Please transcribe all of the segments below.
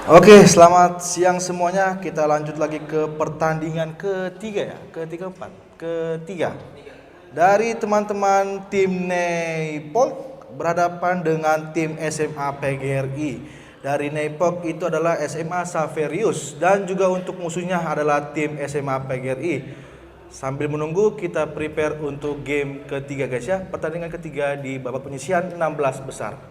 Oke, selamat siang semuanya. Kita lanjut lagi ke pertandingan ketiga ya, ketiga. Dari teman-teman tim Neypok berhadapan dengan tim SMA PGRI. Dari Neypok itu adalah SMA Saverius dan juga untuk musuhnya adalah tim SMA PGRI. Sambil menunggu kita prepare untuk game ketiga guys ya. Pertandingan ketiga di babak penyisihan 16 besar.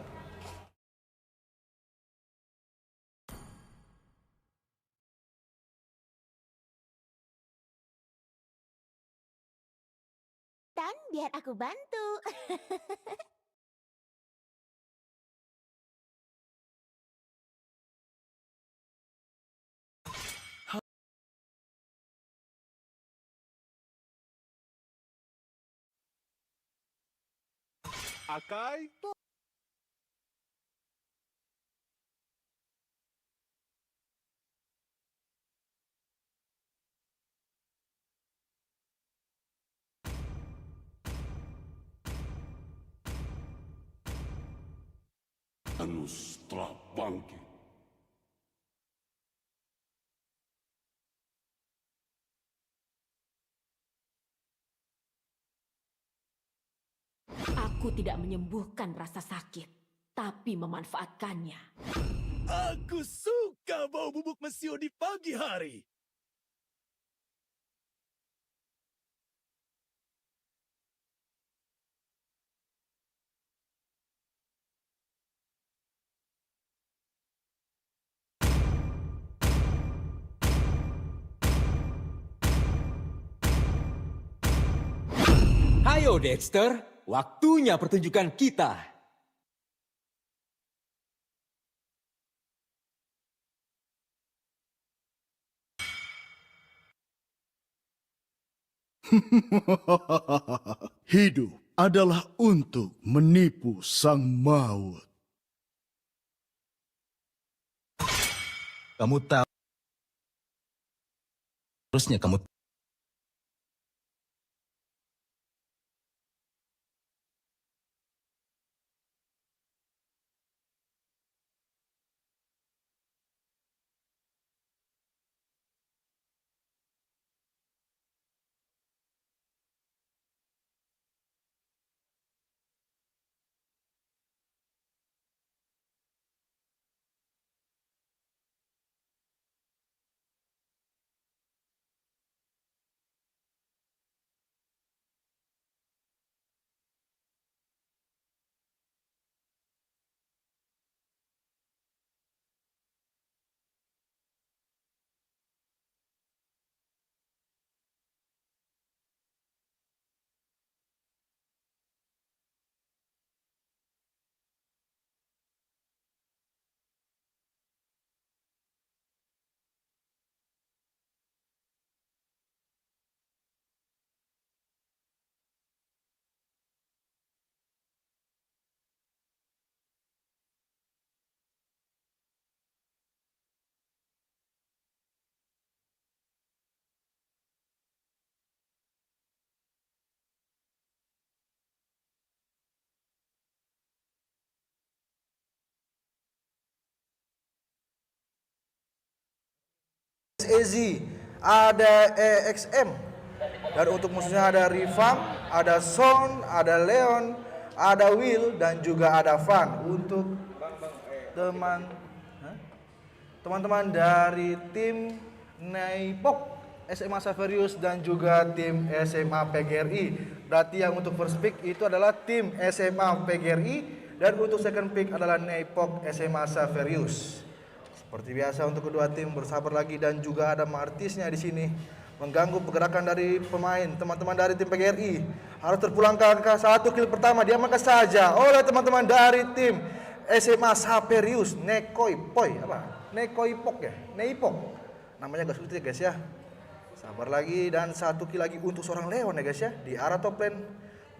Dan biar aku bantu. Akai? Anus telah bangkit. Aku tidak menyembuhkan rasa sakit, tapi memanfaatkannya. Aku suka bau bubuk mesio di pagi hari. Ayo Dexter, waktunya pertunjukan kita. Hidup adalah untuk menipu sang maut. Kamu tahu, harusnya kamu SEZ, ada EXM, dan untuk musuhnya ada Rifam, ada Son, ada Leon, ada Will, dan juga ada Van. Untuk teman-teman dari tim Neypok, SMA Saverius, dan juga tim SMA PGRI. Berarti yang untuk first pick itu adalah tim SMA PGRI, dan untuk second pick adalah Neypok SMA Saverius. Seperti biasa untuk kedua tim bersabar lagi, dan juga ada martisnya di sini mengganggu pergerakan dari pemain. Teman-teman dari tim PGRI harus terpulangkan ke satu kill pertama diamankan saja oleh teman-teman dari tim SMA Saverius. Nekoipok ya, Neipok. Namanya gak sulit ya guys ya. Sabar lagi, dan satu kill lagi untuk seorang Leon ya guys ya di arah top lane.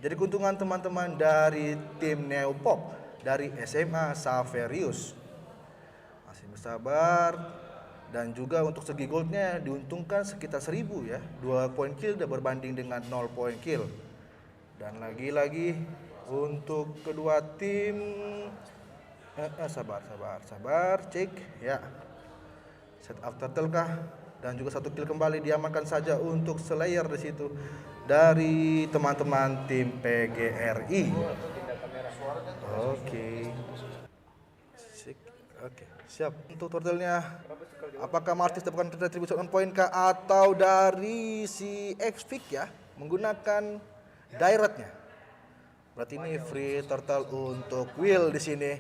Jadi keuntungan teman-teman dari tim Neopop dari SMA Saverius. Masih bersabar, dan juga untuk segi goldnya diuntungkan sekitar 1000 ya, 2 poin kill dan berbanding dengan 0 poin kill. Dan lagi-lagi untuk kedua tim sabar cek ya. Set up turtle kah? Dan juga 1 kill kembali diamankan saja untuk Slayer di situ dari teman-teman tim PGRI. Oke. Oke, siap untuk turtle-nya. Apakah Martis dapatkan retribution on point kah atau dari si X-Fix ya menggunakan direct-nya? Berarti ini free turtle untuk Will di sini.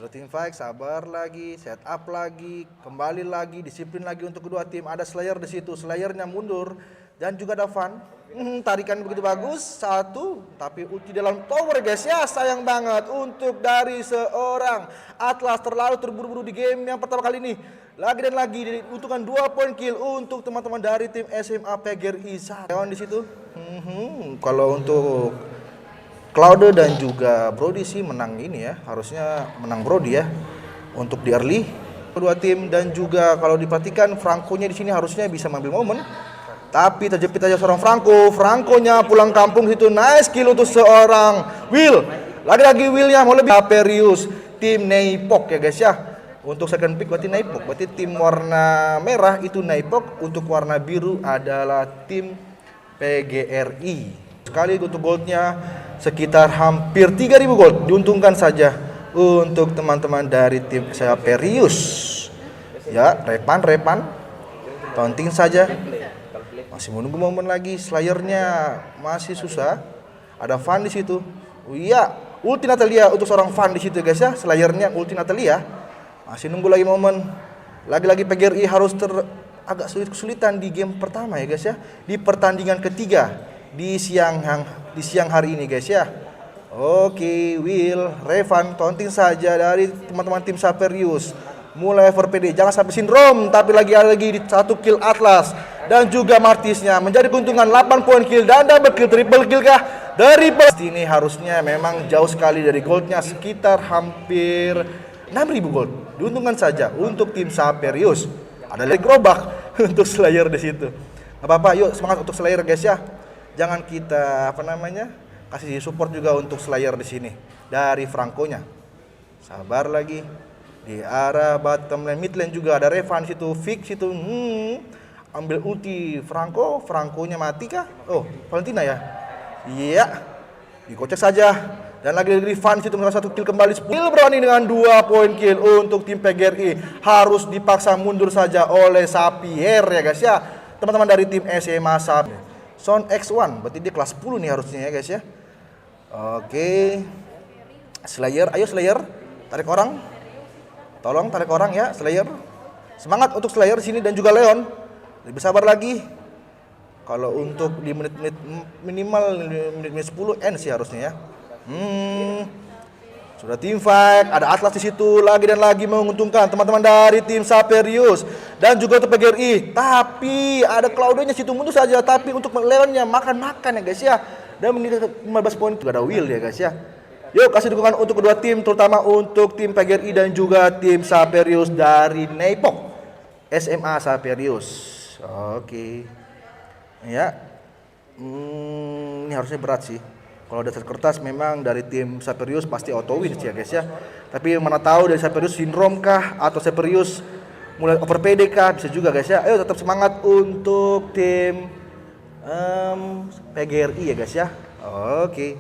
Team fight, sabar lagi, set up lagi, kembali lagi, disiplin lagi untuk kedua tim. Ada Slayer di situ, Slayernya mundur dan juga ada Van. Tarikan begitu bagus, 1, tapi ulti dalam tower guys ya, sayang banget untuk dari seorang Atlas terlalu terburu-buru di game yang pertama kali ini. Lagi dan lagi diuntungkan 2 poin kill untuk teman-teman dari tim SMA PGRI. Leon di situ. Kalau untuk Cloud dan juga Brody sih menang ini ya, harusnya menang Brody ya untuk di early kedua tim. Dan juga kalau diperhatikan Franco-nya di sini harusnya bisa mengambil momen, tapi terjepit aja seorang Franco-nya pulang kampung situ. Nice kill untuk seorang Will, lagi-lagi Will-nya mau lebih. Saperius tim Neipok ya guys ya. Untuk second pick berarti Neipok, berarti tim warna merah itu Neipok, untuk warna biru adalah tim PGRI. Sekali untuk goldnya sekitar hampir 3.000 gold, diuntungkan saja untuk teman-teman dari tim Saperius ya. Repan taunting saja, masih menunggu momen lagi. Slayernya masih susah, ada Van di situ. Iya, ulti Natalia untuk seorang Van di situ guys ya. Slayernya ulti Natalia, masih nunggu lagi momen. Lagi-lagi PGRI harus agak kesulitan di game pertama ya guys ya, di pertandingan ketiga di siang hari ini guys ya. Oke, Will, Revan, taunting saja dari teman-teman tim Saperius. Mulai FPD, jangan sampai sindrom, tapi lagi di 1 kill Atlas dan juga Martisnya menjadi keuntungan 8 poin kill dan double kill, triple kill kah dari ini. Harusnya memang jauh sekali dari goldnya, sekitar hampir 6.000 gold. Diuntungkan saja untuk tim Saperius. Ada lagi gerobak untuk Slayer di situ. Gak apa-apa, yuk semangat untuk Slayer guys ya. Jangan kita kasih support juga untuk Slayer di sini dari Franco-nya. Sabar lagi di arah bottom lane, mid lane juga ada Revan situ, Fix situ. Ambil ulti Franco-nya mati kah? Oh, Valentina ya. Iya. Dikocek saja. Dan lagi-lagi Van situ mendapat 1 kill kembali. Will berani dengan 2 poin kill untuk tim PGRI. Harus dipaksa mundur saja oleh Sapier ya guys ya. Teman-teman dari tim SMA Sapier. Son X1, berarti dia kelas 10 nih harusnya ya guys ya. Oke. Slayer, ayo Slayer, tarik orang. Tolong tarik orang ya Slayer. Semangat untuk Slayer di sini dan juga Leon. Lebih sabar lagi. Kalau untuk di menit-menit minimal menit 10 end sih harusnya ya. Sudah tim fight, ada Atlas di situ lagi dan lagi menguntungkan teman-teman dari tim Saperius dan juga untuk PGRI. Tapi ada Claudio-nya situ mundur saja, tapi untuk Leonnya makan ya guys ya. Dan menit 15 poin juga ada Will ya guys ya. Yuk kasih dukungan untuk kedua tim, terutama untuk tim PGRI dan juga tim Saperius dari Neipok SMA Saperius. Oke. Ya. Ini harusnya berat sih. Kalau dasar kertas memang dari tim Saperius pasti auto win sih ya guys ya. Tapi mana tahu dari Saperius sindrom kah atau Saperius mulai over PD kah, bisa juga guys ya. Ayo tetap semangat untuk tim PGRI ya guys ya. Oke.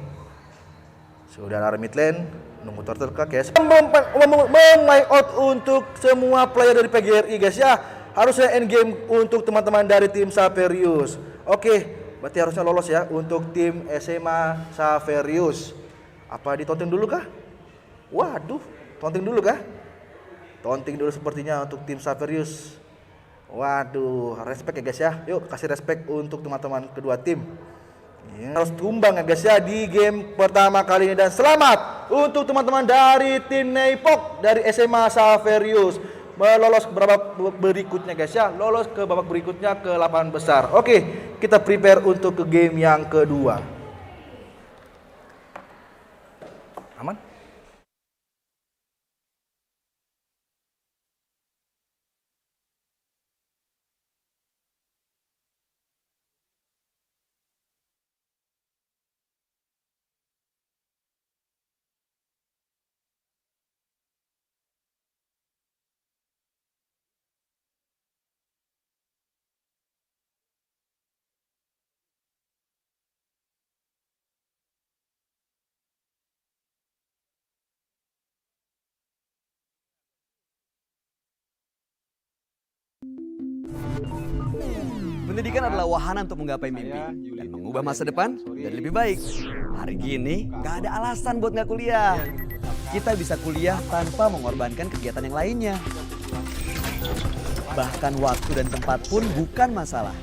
Sudah ada mid lane, nunggu turtle kah guys. Meng out untuk semua player dari PGRI guys ya. Harusnya end game untuk teman-teman dari tim Saperius. Oke. Berarti harusnya lolos ya untuk tim SMA Saperius. Apa ditonting dulu kah? Waduh, tonting dulu kah? Tonting dulu sepertinya untuk tim Saperius. Waduh, respect ya guys ya. Yuk kasih respect untuk teman-teman kedua tim. Ya, harus tumbang ya guys ya di game pertama kali ini. Dan selamat untuk teman-teman dari tim Neipok dari SMA Saperius. Lolos ke babak berikutnya guys ya, lolos ke babak berikutnya ke 8 besar. Oke, kita prepare untuk ke game yang kedua. Aman? Pendidikan adalah wahana untuk menggapai mimpi dan mengubah masa depan jadi lebih baik. Hari gini, nggak ada alasan buat nggak kuliah. Kita bisa kuliah tanpa mengorbankan kegiatan yang lainnya. Bahkan waktu dan tempat pun bukan masalah.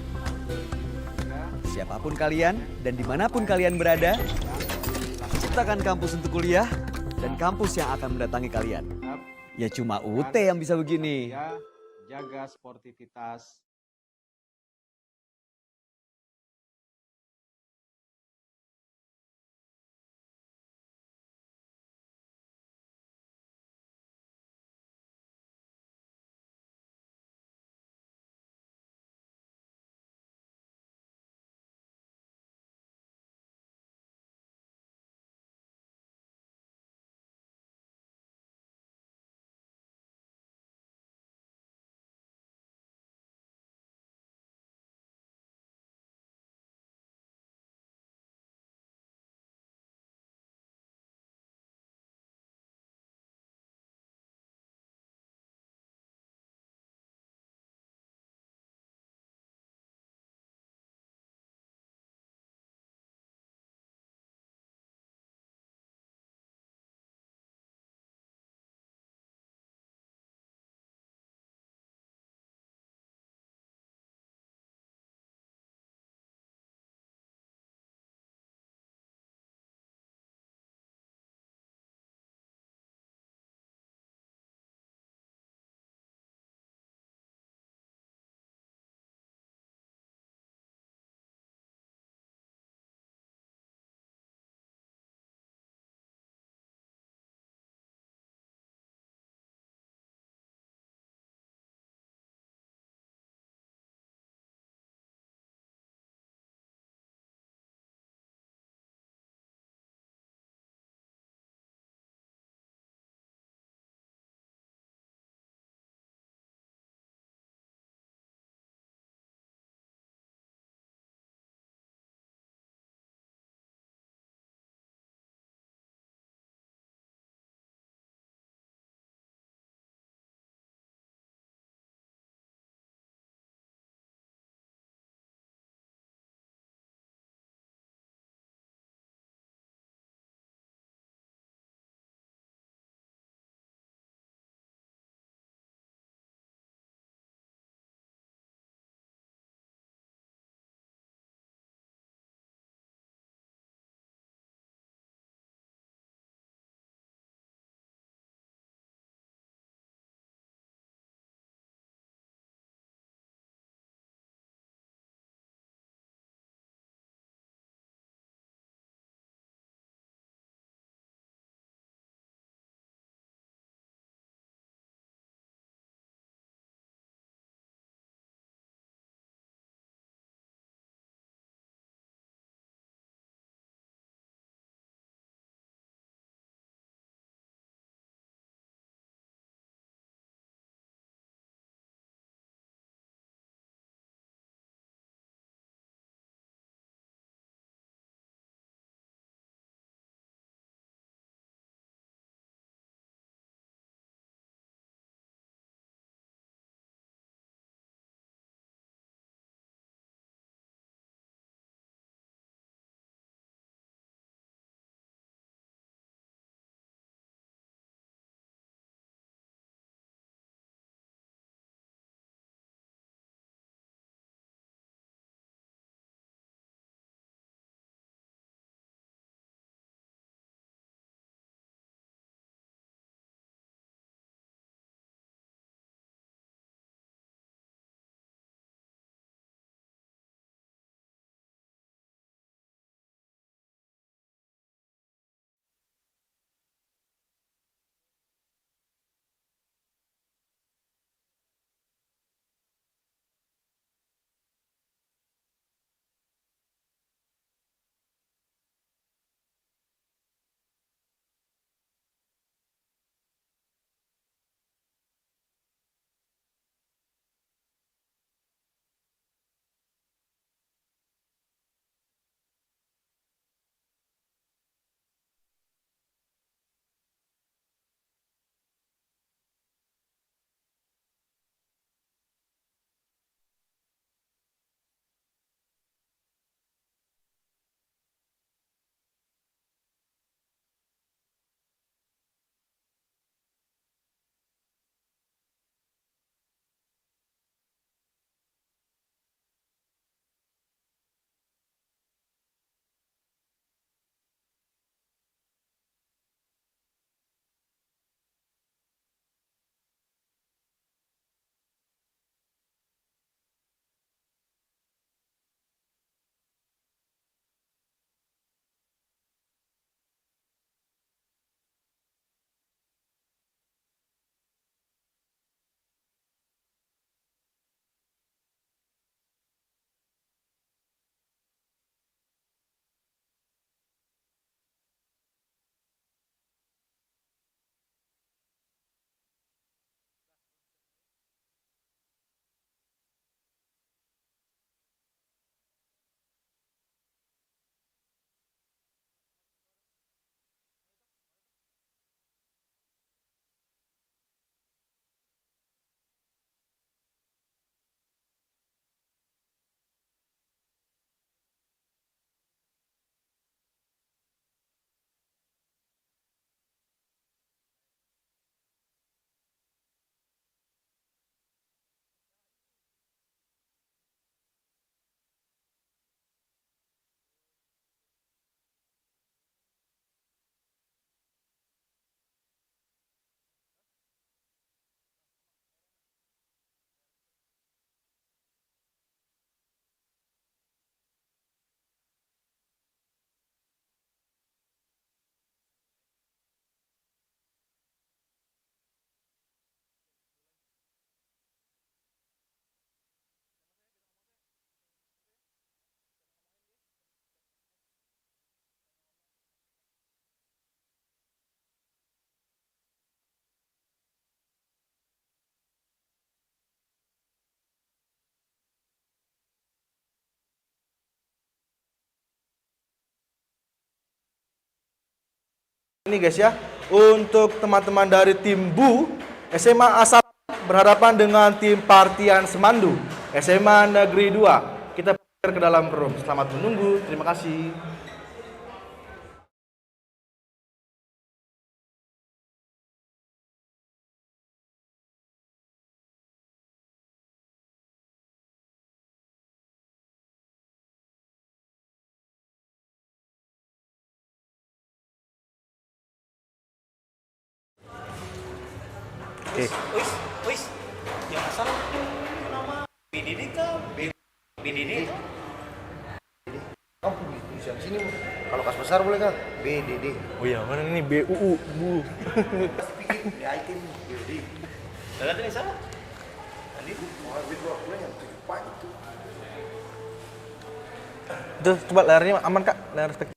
Siapapun kalian dan dimanapun kalian berada, ciptakan kampus untuk kuliah dan kampus yang akan mendatangi kalian. Ya cuma UT yang bisa begini. Jaga sportivitas Ini guys ya, untuk teman-teman dari tim BU SMA Asal berhadapan dengan tim Partian Semandu SMA Negeri 2. Kita ke dalam room. Selamat menunggu. Terima kasih. Oke. Jangan salah nama BDD kah? BDD. Kamu di sini kalau kas besar boleh kan? BDD. Oh iya, mana ini BUU, Bu. Di item BDD. Dalam ini salah. Tadi mau habis waktu yang 7 pak itu. Itu coba layarnya aman Kak, layar spek.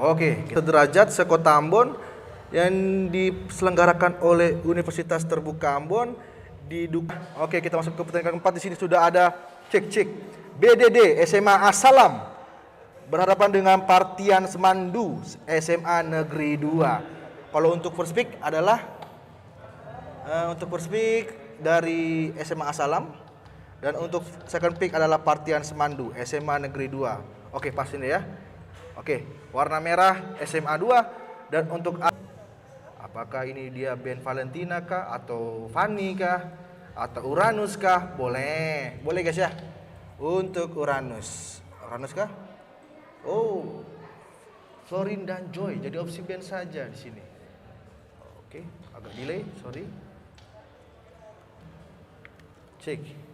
Oke, sederajat sekota Ambon yang diselenggarakan oleh Universitas Terbuka Ambon Oke, kita masuk ke pertandingan keempat. Di sini sudah ada cek BDD SMA Asalam berhadapan dengan Partian Semandu SMA Negeri 2. Kalau untuk first pick adalah dari SMA Asalam dan untuk second pick adalah Partian Semandu SMA Negeri 2. Oke, pas ini ya. Oke, warna merah SMA 2 dan untuk apakah ini dia Ben Valentina kah atau Fanny kah atau Uranus kah? Boleh guys ya. Untuk Uranus kah? Oh, Florin dan Joy jadi opsi band saja di sini. Oke, agak delay, sorry. Cek.